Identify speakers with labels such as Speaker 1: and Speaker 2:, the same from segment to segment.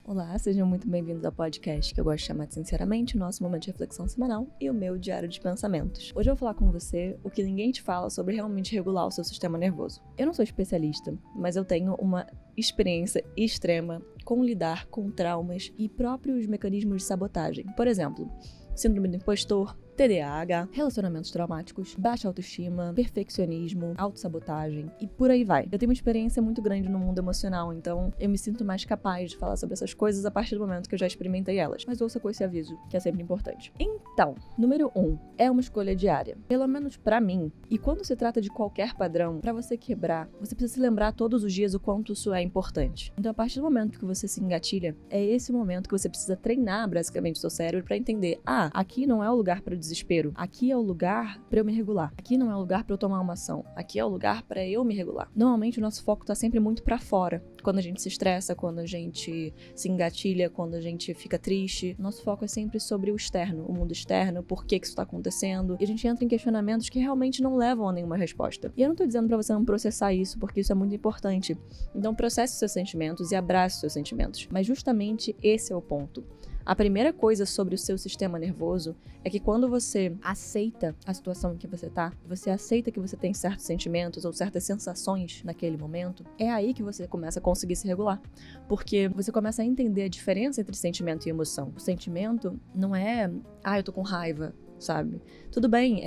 Speaker 1: Olá, sejam muito bem-vindos ao podcast que eu gosto de chamar de Sinceramente, o nosso momento de reflexão semanal e o meu diário de pensamentos. Hoje eu vou falar com você o que ninguém te fala sobre realmente regular o seu sistema nervoso. Eu não sou especialista, mas eu tenho uma experiência extrema com lidar com traumas e próprios mecanismos de sabotagem. Por exemplo, síndrome do impostor, TDAH, relacionamentos traumáticos, baixa autoestima, perfeccionismo, autossabotagem e por aí vai. Eu tenho uma experiência muito grande no mundo emocional, então eu me sinto mais capaz de falar sobre essas coisas a partir do momento que eu já experimentei elas. Mas ouça com esse aviso, que é sempre importante. Então, número 1, é uma escolha diária. Pelo menos pra mim. E quando se trata de qualquer padrão, pra você quebrar, você precisa se lembrar todos os dias o quanto isso é importante. Então, a partir do momento que você se engatilha, é esse momento que você precisa treinar basicamente o seu cérebro pra entender: aqui não é o lugar para desespero. Aqui é o lugar para eu me regular. Aqui não é o lugar para eu tomar uma ação. Aqui é o lugar para eu me regular. Normalmente o nosso foco tá sempre muito para fora. Quando a gente se estressa, quando a gente se engatilha, quando a gente fica triste, nosso foco é sempre sobre o externo, o mundo externo, por que isso tá acontecendo. E a gente entra em questionamentos que realmente não levam a nenhuma resposta. E eu não tô dizendo para você não processar isso, porque isso é muito importante. Então processe os seus sentimentos e abrace os seus sentimentos. Mas justamente esse é o ponto. A primeira coisa sobre o seu sistema nervoso é que quando você aceita a situação em que você tá, você aceita que você tem certos sentimentos ou certas sensações naquele momento, é aí que você começa a conseguir se regular. Porque você começa a entender a diferença entre sentimento e emoção. O sentimento não é, eu tô com raiva, sabe? Tudo bem,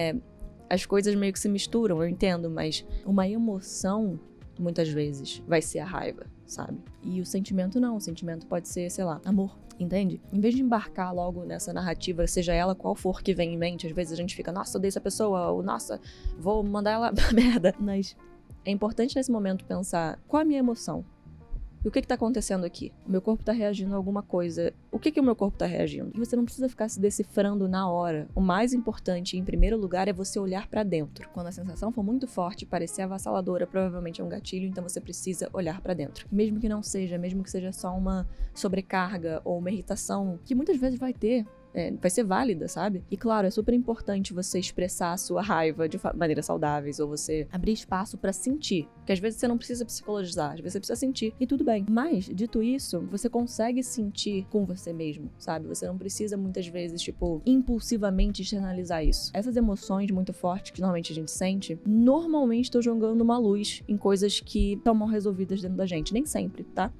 Speaker 1: as coisas meio que se misturam, eu entendo, mas uma emoção, muitas vezes, vai ser a raiva, sabe? E o sentimento não, o sentimento pode ser, sei lá, amor. Entende? Em vez de embarcar logo nessa narrativa, seja ela qual for que vem em mente, às vezes a gente fica, nossa, odeio essa pessoa, ou nossa, vou mandar ela pra merda. Mas é importante nesse momento pensar, qual é a minha emoção? E o que tá acontecendo aqui? O meu corpo tá reagindo a alguma coisa. O que o meu corpo tá reagindo? E você não precisa ficar se decifrando na hora. O mais importante, em primeiro lugar, é você olhar pra dentro. Quando a sensação for muito forte e parecer avassaladora, provavelmente é um gatilho, então você precisa olhar pra dentro. Mesmo que não seja, mesmo que seja só uma sobrecarga ou uma irritação, que muitas vezes vai ter. Vai ser válida, sabe? E claro, é super importante você expressar a sua raiva de maneiras saudáveis, ou você abrir espaço pra sentir. Porque às vezes você não precisa psicologizar, às vezes você precisa sentir, e tudo bem. Mas, dito isso, você consegue sentir com você mesmo, sabe? Você não precisa muitas vezes, impulsivamente externalizar isso. Essas emoções muito fortes que normalmente a gente sente, normalmente estão jogando uma luz em coisas que estão mal resolvidas dentro da gente. Nem sempre, tá?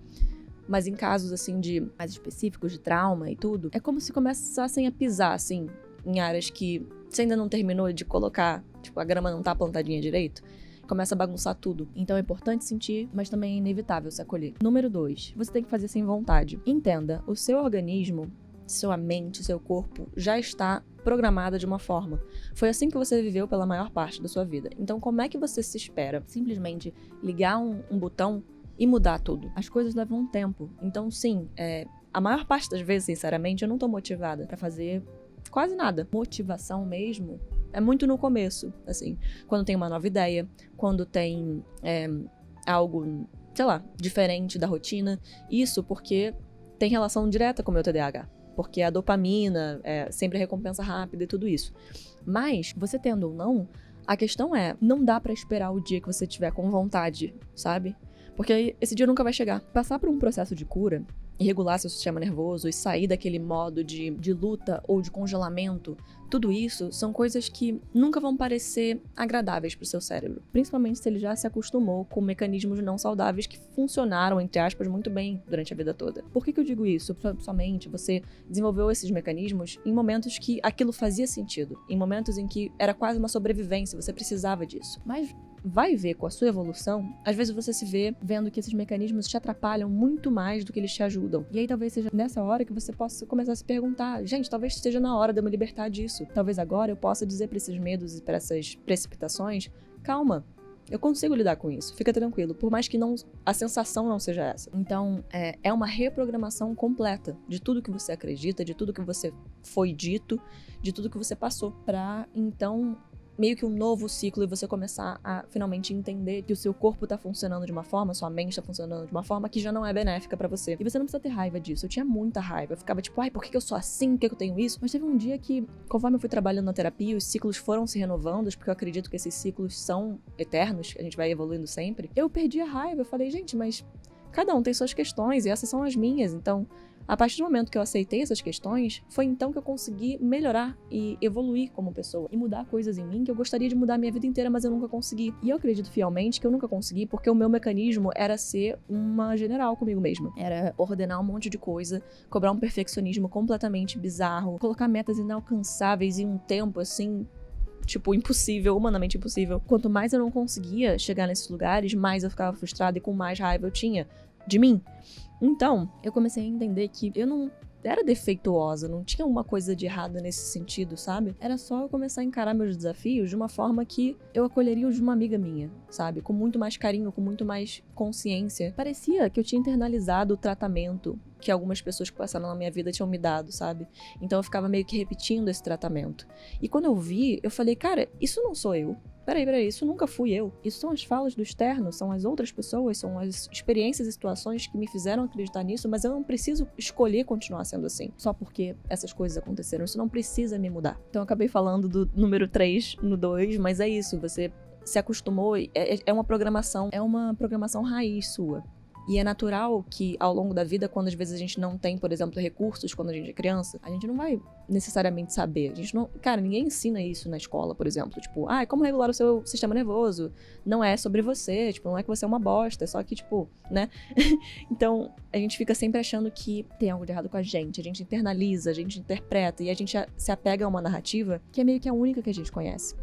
Speaker 1: Mas em casos, assim, mais específicos, de trauma e tudo, é como se começassem a pisar, assim, em áreas que você ainda não terminou de colocar, a grama não tá plantadinha direito, começa a bagunçar tudo. Então é importante sentir, mas também é inevitável se acolher. Número 2, você tem que fazer sem vontade. Entenda, o seu organismo, sua mente, seu corpo, já está programada de uma forma. Foi assim que você viveu pela maior parte da sua vida. Então como é que você se espera? Simplesmente ligar um botão e mudar tudo. As coisas levam um tempo. Então, sim, a maior parte das vezes, sinceramente, eu não tô motivada pra fazer quase nada. Motivação mesmo é muito no começo, assim, quando tem uma nova ideia, quando tem algo, sei lá, diferente da rotina. Isso porque tem relação direta com o meu TDAH. Porque a dopamina sempre recompensa rápida e tudo isso. Mas, você tendo ou não, a questão não dá pra esperar o dia que você tiver com vontade, sabe? Porque esse dia nunca vai chegar. Passar por um processo de cura e regular seu sistema nervoso e sair daquele modo de luta ou de congelamento, tudo isso são coisas que nunca vão parecer agradáveis pro seu cérebro. Principalmente se ele já se acostumou com mecanismos não saudáveis que funcionaram, entre aspas, muito bem durante a vida toda. Por que eu digo isso? Somente você desenvolveu esses mecanismos em momentos que aquilo fazia sentido. Em momentos em que era quase uma sobrevivência, você precisava disso. Mas vai ver com a sua evolução, às vezes você se vê vendo que esses mecanismos te atrapalham muito mais do que eles te ajudam. E aí talvez seja nessa hora que você possa começar a se perguntar, gente, talvez esteja na hora de eu me libertar disso. Talvez agora eu possa dizer para esses medos e para essas precipitações, calma, eu consigo lidar com isso, fica tranquilo, por mais que a sensação não seja essa. Então, é uma reprogramação completa de tudo que você acredita, de tudo que você foi dito, de tudo que você passou, pra então meio que um novo ciclo e você começar a finalmente entender que o seu corpo tá funcionando de uma forma, sua mente tá funcionando de uma forma que já não é benéfica pra você. E você não precisa ter raiva disso. Eu tinha muita raiva. Eu ficava tipo, por que eu sou assim? Por que eu tenho isso? Mas teve um dia que, conforme eu fui trabalhando na terapia, os ciclos foram se renovando, porque eu acredito que esses ciclos são eternos, a gente vai evoluindo sempre. Eu perdi a raiva. Eu falei, gente, mas cada um tem suas questões e essas são as minhas. Então, A partir do momento que eu aceitei essas questões, foi então que eu consegui melhorar e evoluir como pessoa. E mudar coisas em mim que eu gostaria de mudar a minha vida inteira, mas eu nunca consegui. E eu acredito fielmente que eu nunca consegui porque o meu mecanismo era ser uma general comigo mesma. Era ordenar um monte de coisa, cobrar um perfeccionismo completamente bizarro, colocar metas inalcançáveis em um tempo, assim, tipo, impossível, humanamente impossível. Quanto mais eu não conseguia chegar nesses lugares, mais eu ficava frustrada e com mais raiva eu tinha de mim. Então, eu comecei a entender que eu não era defeituosa, não tinha uma coisa de errada nesse sentido, sabe? Era só eu começar a encarar meus desafios de uma forma que eu acolheria os de uma amiga minha, sabe? Com muito mais carinho, com muito mais consciência. Parecia que eu tinha internalizado o tratamento que algumas pessoas que passaram na minha vida tinham me dado, sabe? Então eu ficava meio que repetindo esse tratamento. E quando eu vi, eu falei, cara, isso não sou eu. Peraí, isso nunca fui eu. Isso são as falas do externo, são as outras pessoas, são as experiências e situações que me fizeram acreditar nisso, mas eu não preciso escolher continuar sendo assim, só porque essas coisas aconteceram. Isso não precisa me mudar. Então eu acabei falando do número 3 no 2, mas é isso, você se acostumou, é uma programação raiz sua. E é natural que, ao longo da vida, quando às vezes a gente não tem, por exemplo, recursos quando a gente é criança, a gente não vai necessariamente saber. A gente não... Cara, ninguém ensina isso na escola, por exemplo. Tipo, como regular o seu sistema nervoso? Não é sobre você, tipo, não é que você é uma bosta, é só que, tipo, né? Então, a gente fica sempre achando que tem algo de errado com a gente internaliza, a gente interpreta, e a gente se apega a uma narrativa que é meio que a única que a gente conhece.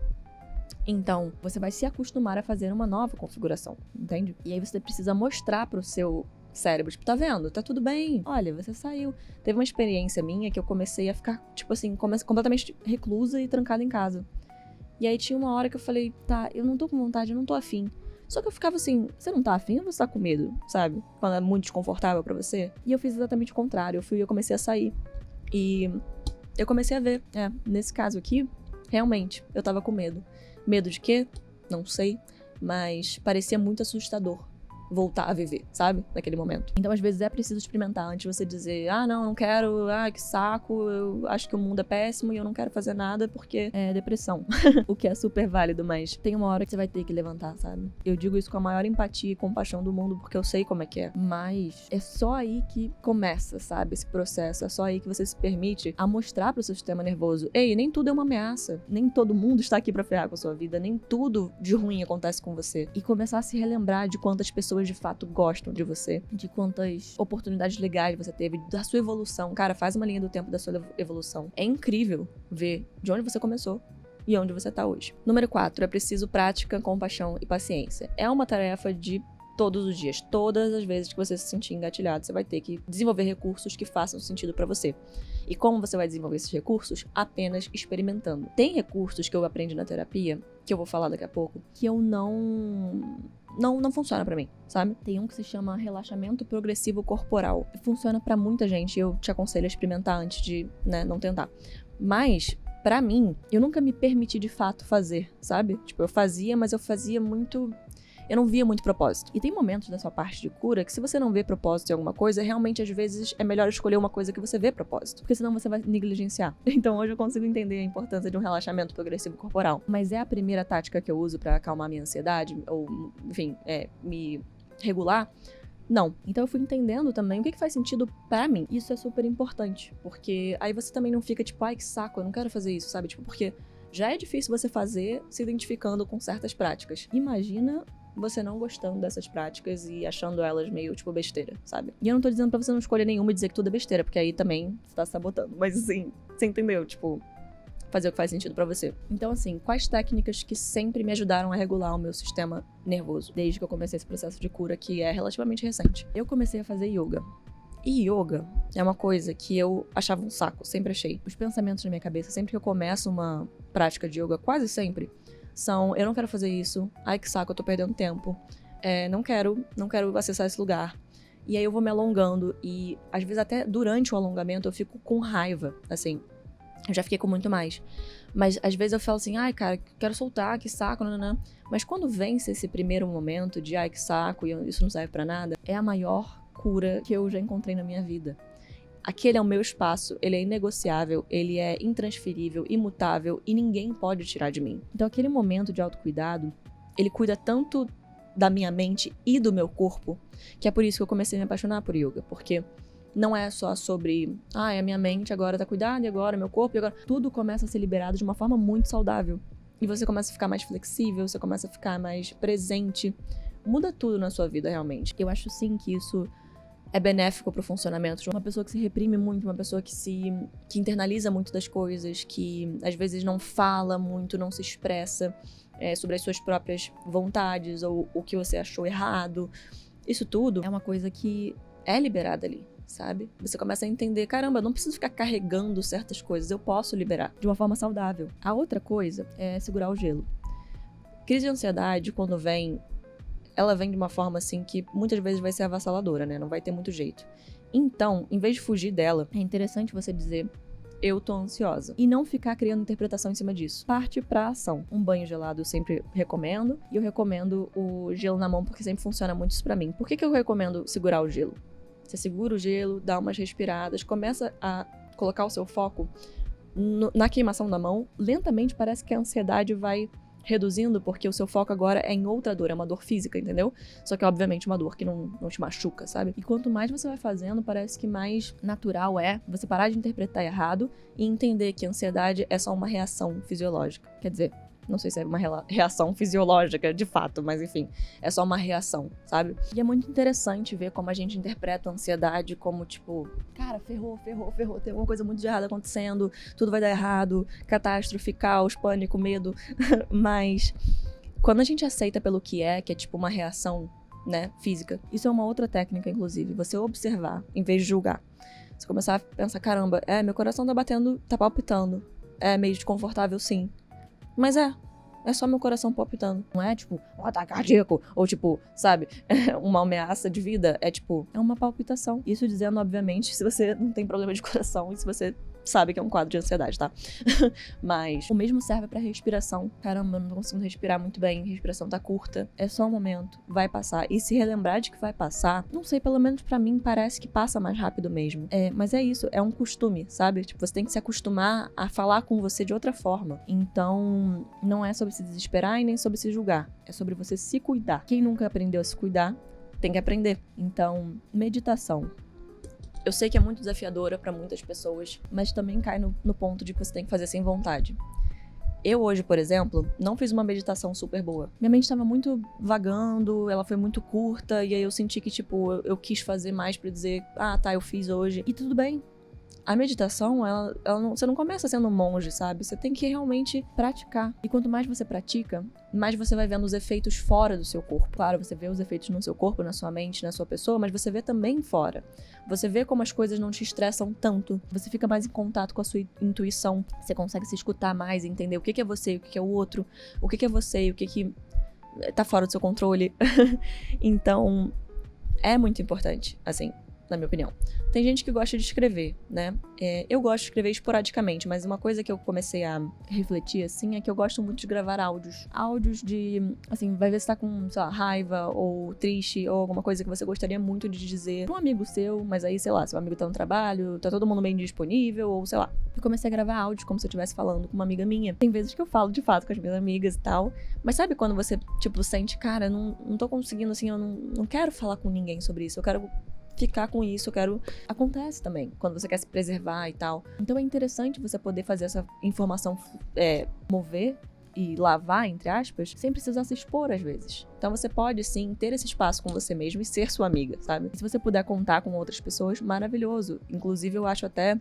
Speaker 1: Então, você vai se acostumar a fazer uma nova configuração, entende? E aí você precisa mostrar pro seu cérebro, tipo, tá vendo? Tá tudo bem. Olha, você saiu. Teve uma experiência minha que eu comecei a ficar, tipo assim, completamente reclusa e trancada em casa. E aí tinha uma hora que eu falei, tá, eu não tô com vontade, eu não tô afim. Só que eu ficava assim, você não tá afim ou você tá com medo, sabe? Quando é muito desconfortável pra você. E eu fiz exatamente o contrário. Eu comecei a sair. E eu comecei a ver, nesse caso aqui, realmente, eu tava com medo. Medo de quê? Não sei, mas parecia muito assustador voltar a viver, sabe? Naquele momento. Então, às vezes, é preciso experimentar antes de você dizer, não quero, que saco, eu acho que o mundo é péssimo e eu não quero fazer nada porque é depressão. O que é super válido, mas tem uma hora que você vai ter que levantar, sabe? Eu digo isso com a maior empatia e compaixão do mundo porque eu sei como é que é. Mas é só aí que começa, sabe? Esse processo. É só aí que você se permite a mostrar pro seu sistema nervoso, ei, nem tudo é uma ameaça. Nem todo mundo está aqui pra ferrar com a sua vida. Nem tudo de ruim acontece com você. E começar a se relembrar de quantas pessoas de fato gostam de você, de quantas oportunidades legais você teve, da sua evolução. Cara, faz uma linha do tempo da sua evolução. É incrível ver de onde você começou e onde você tá hoje. Número 4, é preciso prática, compaixão e paciência. É uma tarefa de todos os dias. Todas as vezes que você se sentir engatilhado, você vai ter que desenvolver recursos que façam sentido pra você. E como você vai desenvolver esses recursos? Apenas experimentando. Tem recursos que eu aprendi na terapia, que eu vou falar daqui a pouco, que eu não funciona pra mim, sabe? Tem um que se chama relaxamento progressivo corporal. Funciona pra muita gente, eu te aconselho a experimentar antes de, não tentar. Mas, pra mim, eu nunca me permiti de fato fazer, sabe? Tipo, eu fazia, mas eu fazia muito... Eu não via muito propósito. E tem momentos da sua parte de cura que se você não vê propósito em alguma coisa, realmente, às vezes, é melhor escolher uma coisa que você vê propósito. Porque senão você vai negligenciar. Então, hoje eu consigo entender a importância de um relaxamento progressivo corporal. Mas é a primeira tática que eu uso pra acalmar minha ansiedade, ou, enfim, me regular. Não. Então eu fui entendendo também o que faz sentido pra mim. Isso é super importante. Porque aí você também não fica tipo, ai, que saco, eu não quero fazer isso, sabe? Tipo, porque já é difícil você fazer se identificando com certas práticas. Imagina você não gostando dessas práticas e achando elas meio, tipo, besteira, sabe? E eu não tô dizendo pra você não escolher nenhuma e dizer que tudo é besteira, porque aí também você tá sabotando. Mas assim, você entendeu? Tipo, fazer o que faz sentido pra você. Então, assim, quais técnicas que sempre me ajudaram a regular o meu sistema nervoso? Desde que eu comecei esse processo de cura, que é relativamente recente. Eu comecei a fazer yoga. E yoga é uma coisa que eu achava um saco, sempre achei. Os pensamentos na minha cabeça, sempre que eu começo uma prática de yoga, quase sempre, são, eu não quero fazer isso, ai que saco, eu tô perdendo tempo, não quero acessar esse lugar. E aí eu vou me alongando e, às vezes, até durante o alongamento eu fico com raiva, assim. Eu já fiquei com muito mais. Mas, às vezes, eu falo assim, ai, cara, quero soltar, que saco, nananã. Mas quando vence esse primeiro momento de, ai, que saco, e isso não serve pra nada, é a maior cura que eu já encontrei na minha vida. Aquele é o meu espaço, ele é inegociável, ele é intransferível, imutável e ninguém pode tirar de mim. Então aquele momento de autocuidado, ele cuida tanto da minha mente e do meu corpo, que é por isso que eu comecei a me apaixonar por yoga, porque Não é só sobre, a minha mente agora tá cuidada, e agora meu corpo, e agora... Tudo começa a ser liberado de uma forma muito saudável. E você começa a ficar mais flexível, você começa a ficar mais presente. Muda tudo na sua vida, realmente. Eu acho, sim, que isso é benéfico pro funcionamento de uma pessoa que se reprime muito, uma pessoa que internaliza muito das coisas, que às vezes não fala muito, não se expressa sobre as suas próprias vontades ou o que você achou errado. Isso tudo é uma coisa que é liberada ali, sabe? Você começa a entender, caramba, eu não preciso ficar carregando certas coisas, eu posso liberar de uma forma saudável. A outra coisa é segurar o gelo. Crise de ansiedade, quando vem, ela vem de uma forma assim que muitas vezes vai ser avassaladora, né? Não vai ter muito jeito. Então, em vez de fugir dela, é interessante você dizer: eu tô ansiosa. E não ficar criando interpretação em cima disso. Parte pra ação. Um banho gelado eu sempre recomendo. E eu recomendo o gelo na mão porque sempre funciona muito isso pra mim. Por que eu recomendo segurar o gelo? Você segura o gelo, dá umas respiradas, começa a colocar o seu foco na queimação da mão. Lentamente parece que a ansiedade vai reduzindo, porque o seu foco agora é em outra dor, é uma dor física, entendeu? Só que, obviamente, uma dor que não te machuca, sabe? E quanto mais você vai fazendo, parece que mais natural é você parar de interpretar errado e entender que a ansiedade é só uma reação fisiológica. Quer dizer, não sei se é uma reação fisiológica, de fato, mas enfim, é só uma reação, sabe? E é muito interessante ver como a gente interpreta a ansiedade como, tipo, cara, ferrou, tem alguma coisa muito de errado acontecendo, tudo vai dar errado, catástrofe, caos, pânico, medo. Mas quando a gente aceita pelo que é tipo uma reação, né, física, isso é uma outra técnica, inclusive, você observar, em vez de julgar. Você começar a pensar, caramba, meu coração tá batendo, tá palpitando, é meio desconfortável, sim. Mas é só meu coração palpitando. Não é tipo um ataque cardíaco, ou tipo, sabe, uma ameaça de vida. É tipo, é uma palpitação. Isso dizendo, obviamente, se você não tem problema de coração e se você sabe que é um quadro de ansiedade, tá? Mas o mesmo serve pra respiração. Caramba, eu não tô conseguindo respirar muito bem, a respiração tá curta. É só um momento, vai passar. E se relembrar de que vai passar, não sei, pelo menos pra mim parece que passa mais rápido mesmo. Mas é isso, é um costume, sabe? Tipo, você tem que se acostumar a falar com você de outra forma. Então, não é sobre se desesperar e nem sobre se julgar. É sobre você se cuidar. Quem nunca aprendeu a se cuidar, tem que aprender. Então, meditação. Eu sei que é muito desafiadora pra muitas pessoas, mas também cai no ponto de que você tem que fazer sem vontade. Eu hoje, por exemplo, não fiz uma meditação super boa. Minha mente estava muito vagando, ela foi muito curta, e aí eu senti que, tipo, eu quis fazer mais pra dizer, tá, eu fiz hoje. E tudo bem. A meditação, você não começa sendo um monge, sabe? Você tem que realmente praticar. E quanto mais você pratica, mais você vai vendo os efeitos fora do seu corpo. Claro, você vê os efeitos no seu corpo, na sua mente, na sua pessoa, mas você vê também fora. Você vê como as coisas não te estressam tanto. Você fica mais em contato com a sua intuição. Você consegue se escutar mais, entender o que é você e o que é o outro. O que é você e o que tá fora do seu controle. Então, é muito importante, assim, na minha opinião. Tem gente que gosta de escrever, né? Eu gosto de escrever esporadicamente, mas uma coisa que eu comecei a refletir, assim, é que eu gosto muito de gravar áudios. Áudios de, assim, vai ver se tá com, sei lá, raiva ou triste ou alguma coisa que você gostaria muito de dizer pra um amigo seu, mas aí, sei lá, seu amigo tá no trabalho, tá todo mundo bem disponível ou sei lá. Eu comecei a gravar áudios como se eu estivesse falando com uma amiga minha. Tem vezes que eu falo, de fato, com as minhas amigas e tal, mas sabe quando você, tipo, sente, cara, não tô conseguindo, assim, eu não quero falar com ninguém sobre isso, eu quero ficar com isso, Acontece também, quando você quer se preservar e tal. Então é interessante você poder fazer essa informação mover e lavar, entre aspas, sem precisar se expor às vezes. Então você pode, sim, ter esse espaço com você mesmo e ser sua amiga, sabe? E se você puder contar com outras pessoas, maravilhoso. Inclusive, eu acho até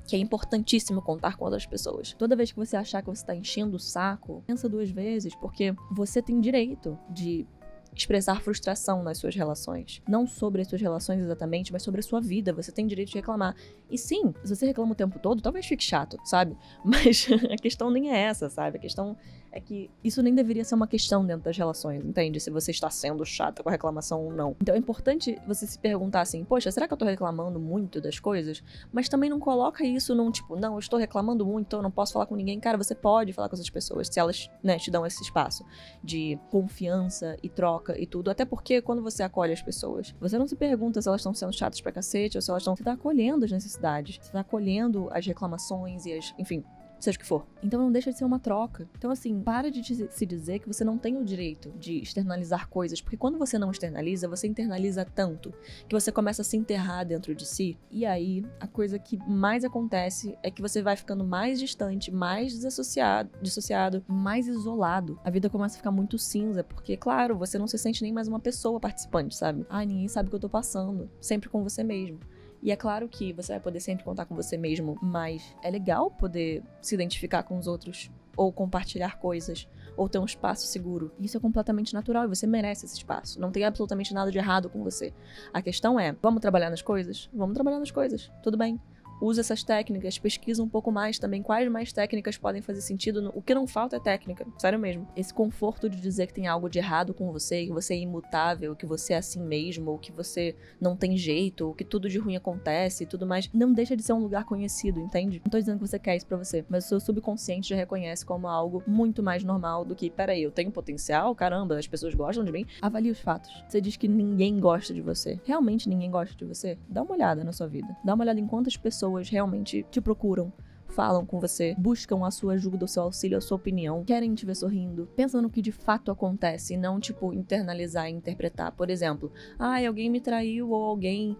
Speaker 1: que é importantíssimo contar com outras pessoas. Toda vez que você achar que você tá enchendo o saco, pensa 2 vezes, porque você tem direito de expressar frustração nas suas relações. Não sobre as suas relações exatamente, mas sobre a sua vida. Você tem direito de reclamar. E sim, se você reclama o tempo todo, talvez fique chato, sabe? Mas a questão nem é essa, sabe? A questão é que isso nem deveria ser uma questão dentro das relações, entende? Se você está sendo chata com a reclamação ou não. Então é importante você se perguntar assim, poxa, será que eu tô reclamando muito das coisas? Mas também não coloca isso num tipo, não, eu estou reclamando muito, então eu não posso falar com ninguém. Cara, você pode falar com essas pessoas, se elas, né, te dão esse espaço de confiança e troca e tudo. Até porque quando você acolhe as pessoas, você não se pergunta se elas estão sendo chatas pra cacete ou se elas estão... Você tá acolhendo as necessidades, você tá acolhendo as reclamações e enfim, seja o que for. Então não deixa de ser uma troca. Então assim, para de se dizer que você não tem o direito de externalizar coisas, porque quando você não externaliza, você internaliza tanto que você começa a se enterrar dentro de si, e aí a coisa que mais acontece é que você vai ficando mais distante, mais dissociado, mais isolado. A vida começa a ficar muito cinza, porque, claro, você não se sente nem mais uma pessoa participante, sabe? Ai, ninguém sabe o que eu tô passando. Sempre com você mesmo. E é claro que você vai poder sempre contar com você mesmo, mas é legal poder se identificar com os outros, ou compartilhar coisas, ou ter um espaço seguro. Isso é completamente natural e você merece esse espaço. Não tem absolutamente nada de errado com você. A questão é, vamos trabalhar nas coisas? Vamos trabalhar nas coisas. Tudo bem. Usa essas técnicas, pesquisa um pouco mais também quais mais técnicas podem fazer sentido. O que não falta é técnica, sério mesmo. Esse conforto de dizer que tem algo de errado com você, que você é imutável, que você é assim mesmo, ou que você não tem jeito, ou que tudo de ruim acontece e tudo mais, não deixa de ser um lugar conhecido, entende? Não tô dizendo que você quer isso pra você, mas o seu subconsciente já reconhece como algo muito mais normal do que, peraí, eu tenho potencial? Caramba, as pessoas gostam de mim? Avalie os fatos. Você diz que ninguém gosta de você. Realmente ninguém gosta de você? Dá uma olhada na sua vida. Dá uma olhada em quantas pessoas realmente te procuram, falam com você, buscam a sua ajuda, o seu auxílio, a sua opinião, querem te ver sorrindo. Pensa no que de fato acontece e não, tipo, internalizar e interpretar. Por exemplo, alguém me traiu ou alguém,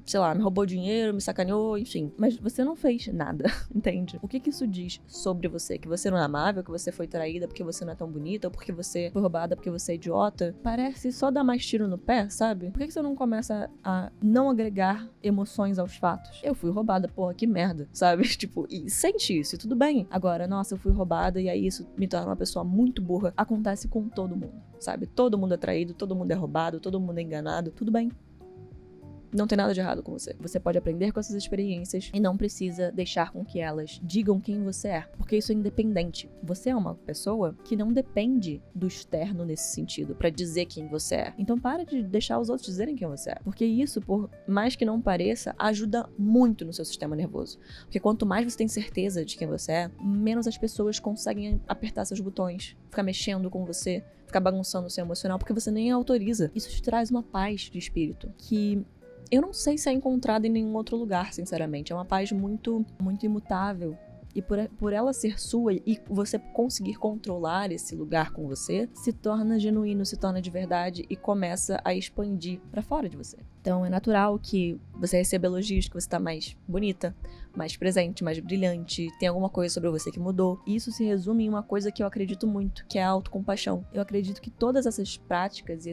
Speaker 1: sei lá, me roubou dinheiro, me sacaneou, enfim. Mas você não fez nada, entende? O que isso diz sobre você? Que você não é amável, que você foi traída porque você não é tão bonita, ou porque você foi roubada porque você é idiota? Parece só dar mais tiro no pé, sabe? Por que você não começa a não agregar emoções aos fatos? Eu fui roubada, porra, que merda, sabe? Tipo, e sente isso, e tudo bem. Agora, nossa, eu fui roubada e aí isso me torna uma pessoa muito burra. Acontece com todo mundo, sabe? Todo mundo é traído, todo mundo é roubado, todo mundo é enganado, tudo bem. Não tem nada de errado com você. Você pode aprender com essas experiências e não precisa deixar com que elas digam quem você é, porque isso é independente. Você é uma pessoa que não depende do externo nesse sentido pra dizer quem você é. Então para de deixar os outros dizerem quem você é, porque isso, por mais que não pareça, ajuda muito no seu sistema nervoso. Porque quanto mais você tem certeza de quem você é, menos as pessoas conseguem apertar seus botões, ficar mexendo com você, ficar bagunçando o seu emocional, porque você nem autoriza. Isso te traz uma paz de espírito que eu não sei se é encontrada em nenhum outro lugar, sinceramente. É uma paz muito, muito imutável. E por ela ser sua e você conseguir controlar esse lugar com você, se torna genuíno, se torna de verdade e começa a expandir pra fora de você. Então é natural que você receba elogios, que você tá mais bonita, mais presente, mais brilhante, tem alguma coisa sobre você que mudou. E isso se resume em uma coisa que eu acredito muito, que é a autocompaixão. Eu acredito que todas essas práticas e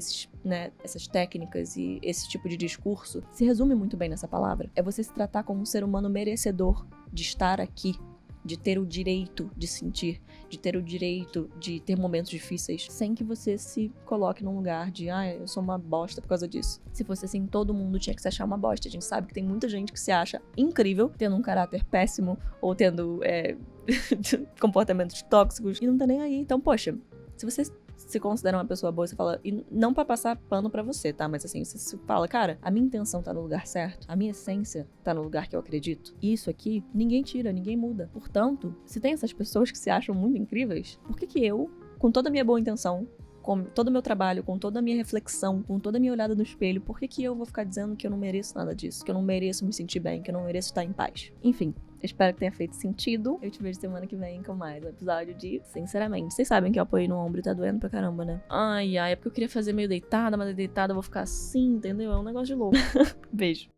Speaker 1: essas técnicas e esse tipo de discurso se resume muito bem nessa palavra. É você se tratar como um ser humano merecedor de estar aqui, de ter o direito de sentir, de ter o direito de ter momentos difíceis, sem que você se coloque num lugar de, eu sou uma bosta por causa disso. Se fosse assim, todo mundo tinha que se achar uma bosta. A gente sabe que tem muita gente que se acha incrível, tendo um caráter péssimo, ou tendo comportamentos tóxicos, e não tá nem aí. Então, poxa, se você se considera uma pessoa boa, você fala, e não pra passar pano pra você, tá? Mas assim, você fala, cara, a minha intenção tá no lugar certo, a minha essência tá no lugar que eu acredito. E isso aqui, ninguém tira, ninguém muda. Portanto, se tem essas pessoas que se acham muito incríveis, por que eu, com toda a minha boa intenção, com todo o meu trabalho, com toda a minha reflexão, com toda a minha olhada no espelho, por que eu vou ficar dizendo que eu não mereço nada disso, que eu não mereço me sentir bem, que eu não mereço estar em paz? Enfim, espero que tenha feito sentido. Eu te vejo semana que vem com mais um episódio de Sinceramente. Vocês sabem que eu apoiei no ombro e tá doendo pra caramba, né? É porque eu queria fazer meio deitada, mas deitada eu vou ficar assim, entendeu? É um negócio de louco. Beijo.